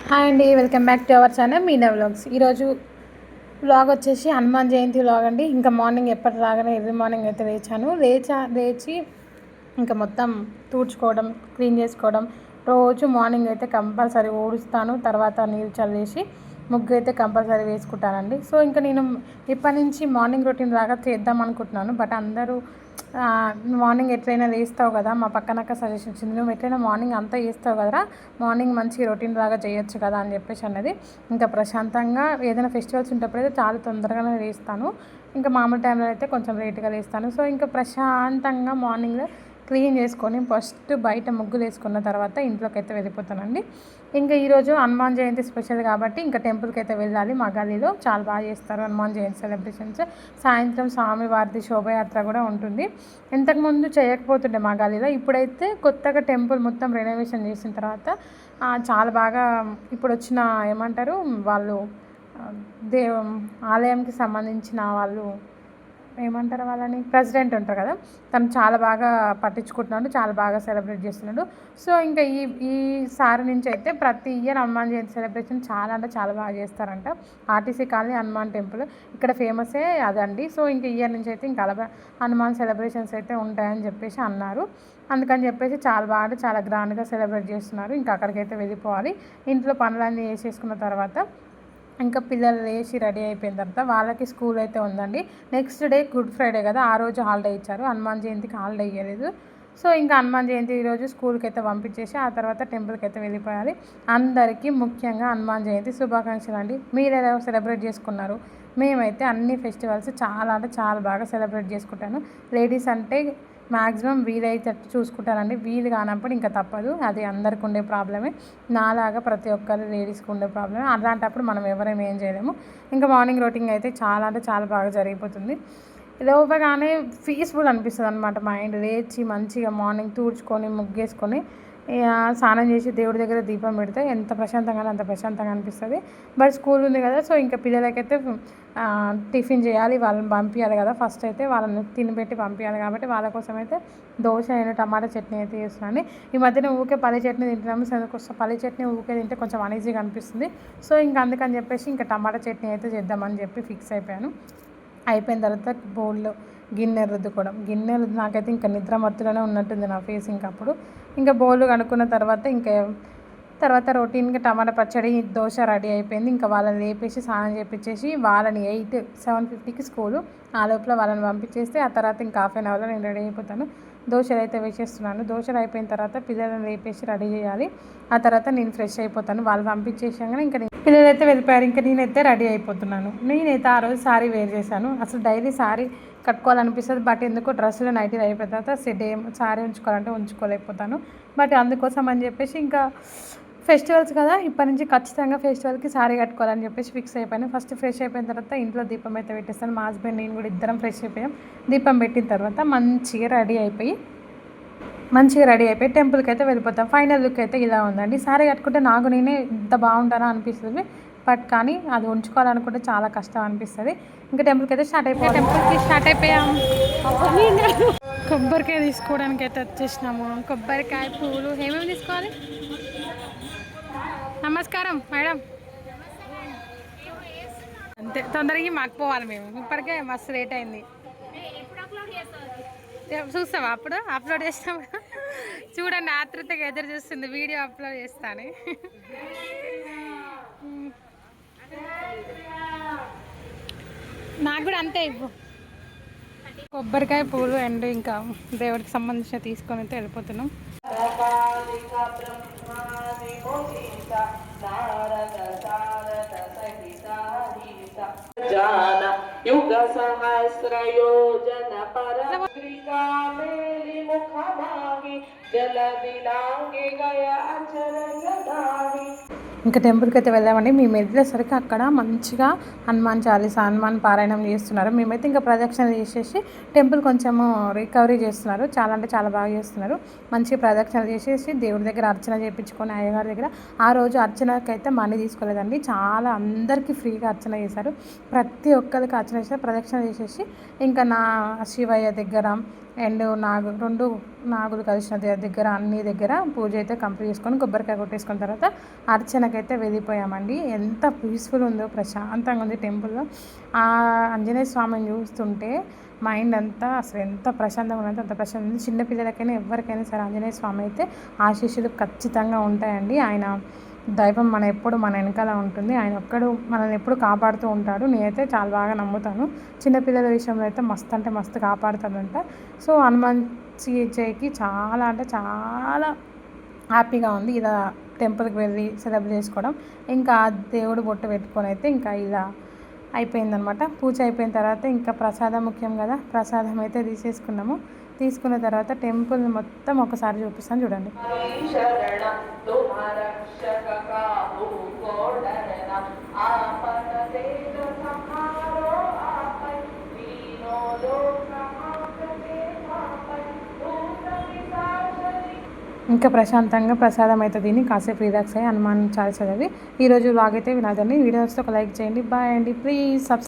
Hi అండి, welcome back to our channel Meena vlogs. ఈరోజు vlog వచ్చేసి హనుమాన్ జయంతి వ్లాగ్ అండి. ఇంకా మార్నింగ్ ఎప్పటిలాగానే ఎర్లీ మార్నింగ్ అయితే లేచి ఇంకా మొత్తం తూడ్చుకోవడం, క్లీన్ చేసుకోవడం. రోజు మార్నింగ్ అయితే కంపల్సరీ ఊడుస్తాను. తర్వాత నీళ్ళు చల్లేసి ముగ్గు అయితే కంపల్సరీ వేసుకుంటానండి. సో ఇంకా నేను ఇప్పటి నుంచి మార్నింగ్ రొటీన్ లాగా చేద్దాం అనుకుంటున్నాను. బట్ అందరూ మార్నింగ్ ఎట్లయినా వేస్తావు కదా, మా పక్కనక్క సజెషన్ ఇచ్చింది, నువ్వు ఎట్లయినా మార్నింగ్ అంతా వేస్తావు కదరా, మార్నింగ్ మంచి రొటీన్ లాగా చేయొచ్చు కదా అని చెప్పేసి అన్నది. ఇంకా ప్రశాంతంగా ఏదైనా ఫెస్టివల్స్ ఉంటప్పుడైతే చాలా తొందరగానే వేస్తాను. ఇంకా మామూలు టైంలో అయితే కొంచెం లేట్గా వేస్తాను. సో ఇంకా ప్రశాంతంగా మార్నింగ్లో క్లీన్ చేసుకొని ఫస్ట్ బయట ముగ్గులు వేసుకున్న తర్వాత ఇంట్లోకి అయితే వెళ్ళిపోతానండి. ఇంకా ఈరోజు హనుమాన్ జయంతి స్పెషల్ కాబట్టి ఇంకా టెంపుల్కి అయితే వెళ్ళాలి. మా గల్లీలో చాలా బాగా చేస్తారు హనుమాన్ జయంతి సెలబ్రేషన్స్. సాయంత్రం స్వామివారిది శోభయాత్ర కూడా ఉంటుంది. ఇంతకుముందు చేయకపోతుండే మా గల్లీలో. ఇప్పుడైతే కొత్తగా టెంపుల్ మొత్తం రెనోవేషన్ చేసిన తర్వాత చాలా బాగా ఇప్పుడు వచ్చిన ఏమంటారు వాళ్ళు ఆలయంకి సంబంధించిన వాళ్ళు ఏమంటారు వాళ్ళని, ప్రెసిడెంట్ ఉంటారు కదా, తను చాలా బాగా పట్టించుకుంటున్నాడు, చాలా బాగా సెలబ్రేట్ చేస్తున్నాడు. సో ఇంకా ఈసారి నుంచి అయితే ప్రతి ఇయర్ హనుమాన్ జయంతి సెలబ్రేషన్ చాలా అంటే చాలా బాగా చేస్తారంట. ఆర్టీసీ కాలనీ హనుమాన్ టెంపుల్ ఇక్కడ ఫేమసే అదండి. సో ఇంకా ఇయర్ నుంచి అయితే ఇంకా అలా హనుమాన్ సెలబ్రేషన్స్ అయితే ఉంటాయని చెప్పేసి అన్నారు. అందుకని చెప్పేసి చాలా బాగా చాలా గ్రాండ్గా సెలబ్రేట్ చేస్తున్నారు. ఇంకా అక్కడికైతే వెళ్ళిపోవాలి. ఇంట్లో పనులన్నీ వేసేసుకున్న తర్వాత ఇంకా పిల్లలు లేచి రెడీ అయిపోయిన తర్వాత వాళ్ళకి స్కూల్ అయితే ఉందండి. నెక్స్ట్ డే గుడ్ ఫ్రైడే కదా, ఆ రోజు హాలిడే ఇచ్చారు. హనుమాన్ జయంతికి హాలిడే ఇవ్వలేదు. సో ఇంకా హనుమాన్ జయంతి ఈరోజు స్కూల్కి అయితే పంపించేసి ఆ తర్వాత టెంపుల్కి అయితే వెళ్ళిపోయాలి. అందరికీ ముఖ్యంగా హనుమాన్ జయంతి శుభాకాంక్షలు అండి. మీరు ఎలా సెలబ్రేట్ చేసుకున్నారు? మేమైతే అన్ని ఫెస్టివల్స్ చాలా అంటే చాలా బాగా సెలబ్రేట్ చేసుకుంటాను. లేడీస్ అంటే మ్యాక్సిమం వీలైతేట్టు చూసుకుంటానండి. వీలు కానప్పుడు ఇంకా తప్పదు, అది అందరికి ఉండే ప్రాబ్లమే, నాలాగా ప్రతి ఒక్కరు లేడీస్కి ఉండే ప్రాబ్లమే. అలాంటప్పుడు మనం ఎవరేం ఏం చేయలేము. ఇంకా మార్నింగ్ రొటీన్ అయితే చాలా అంటే చాలా బాగా జరిగిపోతుంది. లోపగానే పీస్ఫుల్ అనిపిస్తుంది అనమాట. మైండ్ లేచి మంచిగా మార్నింగ్ తూడ్చుకొని ముగ్గేసుకొని స్నానం చేసి దేవుడి దగ్గర దీపం పెడితే ఎంత ప్రశాంతంగా అంత ప్రశాంతంగా అనిపిస్తుంది. బట్ స్కూల్ ఉంది కదా, సో ఇంకా పిల్లలకైతే టిఫిన్ చేయాలి, వాళ్ళని పంపించాలి కదా. ఫస్ట్ అయితే వాళ్ళని తినిపెట్టి పంపించాలి కాబట్టి వాళ్ళ కోసం అయితే దోశ అయినా టమాటా చట్నీ అయితే చేస్తున్నాను. ఈ మధ్యన ఊకే పల్లి చట్నీ తింటున్నాము. పల్లి చట్నీ ఊకే తింటే కొంచెం అనీజీగా అనిపిస్తుంది. సో ఇంకా అందుకని చెప్పేసి ఇంకా టమాటా చట్నీ అయితే చేద్దామని చెప్పి ఫిక్స్ అయిపోయాను. అయిపోయిన తర్వాత బౌల్లో గిన్నె రుద్దుకోవడం. గిన్నె నాకైతే ఇంకా నిద్ర మత్తులోనే ఉన్నట్టుంది నా ఫేస్. ఇంకా అప్పుడు ఇంకా బౌల్ కనుక్కున్న తర్వాత రొటీన్గా టమాటా పచ్చడి దోశ రెడీ అయిపోయింది. ఇంకా వాళ్ళని లేపేసి స్నానం చేపించేసి వాళ్ళని 7:50కి స్కూలు, ఆ లోపల వాళ్ళని పంపించేస్తే ఆ తర్వాత ఇంకా హాఫ్ అన్ అవర్లో నేను రెడీ అయిపోతాను. దోశలు అయితే వేసేస్తున్నాను. దోశలు అయిపోయిన తర్వాత పిల్లలను లేపేసి రెడీ చేయాలి. ఆ తర్వాత నేను ఫ్రెష్ అయిపోతాను. వాళ్ళు పంపించేసాగానే ఇంకా పిల్లలు అయితే వెళ్ళిపోయారు. ఇంకా నేనైతే రెడీ అయిపోతున్నాను. నేనైతే ఆ రోజు శారీ వేర్ చేశాను. అసలు డైలీ శారీ కట్టుకోవాలనిపిస్తుంది. బట్ ఎందుకో డ్రెస్సులు నైటీ అయిపోయిన తర్వాత శారీ ఉంచుకోవాలంటే ఉంచుకోలేకపోతాను. బట్ అందుకోసం అని చెప్పేసి ఇంకా ఫెస్టివల్స్ కదా, ఇప్పటి నుంచి ఖచ్చితంగా ఫెస్టివల్కి శారీ కట్టుకోవాలని చెప్పేసి ఫిక్స్ అయిపోయాను. ఫస్ట్ ఫ్రెష్ అయిపోయిన తర్వాత ఇంట్లో దీపం అయితే పెట్టేస్తాను. మా హస్బెండ్ నేను కూడా ఇద్దరం ఫ్రెష్ అయిపోయాం. దీపం పెట్టిన తర్వాత మంచిగా రెడీ అయిపోయి టెంపుల్కి అయితే వెళ్ళిపోతాం. ఫైనల్ లుక్ అయితే ఇలా ఉందండి. శారీ కట్టుకుంటే నాకు నేనే ఇంత బాగుంటానా అనిపిస్తుంది. బట్ కానీ అది ఉంచుకోవాలనుకుంటే చాలా కష్టం అనిపిస్తుంది. ఇంకా టెంపుల్కి అయితే స్టార్ట్ అయిపోయాం. కొబ్బరికాయ తీసుకోవడానికి అయితే వచ్చేసినాము. కొబ్బరికాయ పూలు ఏమేమి తీసుకోవాలి? నమస్కారం మేడం. అంతే, తొందరగా మాకు పోవాలి. మేము ఇప్పటికే మస్తు లేట్ అయింది. చూస్తావా? అప్పుడు అప్లోడ్ చేస్తాం. చూడండి, ఆతృతగా ఎదురు చూస్తుంది వీడియో అప్లోడ్ చేస్తాను. నాకు కూడా అంతే ఇవ్వు. కొబ్బరికాయ పూలు అండ్ ఇంకా దేవుడికి సంబంధించిన తీసుకొని అయితే వెళ్ళిపోతున్నాం. యుగ సహస్రయోజన పరద్రికా మేలి ముఖమాగి జల దిలాంగి గయ అచరగదావి. ఇంకా టెంపుల్కి అయితే వెళ్ళామండి. మేము వెళ్ళేసరికి అక్కడ మంచిగా హనుమాన్ చాలీసా, హనుమాన్ పారాయణం చేస్తున్నారు. మేమైతే ఇంకా ప్రదక్షిణలు చేసేసి టెంపుల్ కొంచెము రికవరీ చేస్తున్నారు. చాలా అంటే చాలా బాగా చేస్తున్నారు. మంచిగా ప్రదక్షిణలు చేసేసి దేవుడి దగ్గర అర్చన చేయించుకొని అయ్యగారి దగ్గర. ఆ రోజు అర్చనకి అయితే మనీ తీసుకోలేదండి. చాలా అందరికీ ఫ్రీగా అర్చన చేశారు. ప్రతి ఒక్కరికి అర్చన చేశారు. ప్రదక్షిణ చేసేసి ఇంకా నా శివయ్య దగ్గర అండ్ రెండు నాగులు కలిసిన దగ్గర అన్ని దగ్గర పూజ అయితే కంప్లీట్ చేసుకొని కొబ్బరికాయ కొట్టేసుకున్న తర్వాత అర్చనకైతే వెళ్ళిపోయామండి. ఎంత పీస్ఫుల్ ఉందో, ప్రశాంతంగా ఉంది టెంపుల్లో. ఆ ఆంజనేయ స్వామిని చూస్తుంటే మైండ్ అంతా అసలు ఎంత ప్రశాంతంగా ఉన్నంత అంత ప్రశాంతంగా ఉంది. చిన్నపిల్లలకైనా ఎవరికైనా సరే ఆంజనేయ స్వామి అయితే ఆశీస్సులు ఖచ్చితంగా ఉంటాయండి. ఆయన దైవం ఎప్పుడు మన వెనకాల ఉంటుంది. ఆయన ఒక్కడు మనల్ని ఎప్పుడు కాపాడుతూ ఉంటాడు. నేనైతే చాలా బాగా నమ్ముతాను. చిన్నపిల్లల విషయంలో అయితే మస్తు అంటే మస్తు కాపాడుతాడంట. సో హనుమాన్ జయకి చాలా అంటే చాలా హ్యాపీగా ఉంది ఇలా టెంపుల్కి వెళ్ళి సెలబ్రేట్ చేసుకోవడం. ఇంకా దేవుడు బొట్టు పెట్టుకొని అయితే ఇంకా ఇలా అయిపోయిందనమాట. పూజ అయిపోయిన తర్వాత ఇంకా ప్రసాదం ముఖ్యం కదా, ప్రసాదం అయితే తీసేసుకున్నాము. తీసుకున్న తర్వాత టెంపుల్ మొత్తం ఒకసారి చూపిస్తాను చూడండి. ఇంకా ప్రశాంతంగా ప్రసాదం అయితే తిని కాసేపు రిలాక్స్ అయ్యి హనుమాన్ చాలీసా చదివి ఈరోజు వ్లాగ్ అయితే వినాదండి. వీడియో వస్తే ఒక లైక్ చేయండి. బాయ్ అండి. Please subscribe.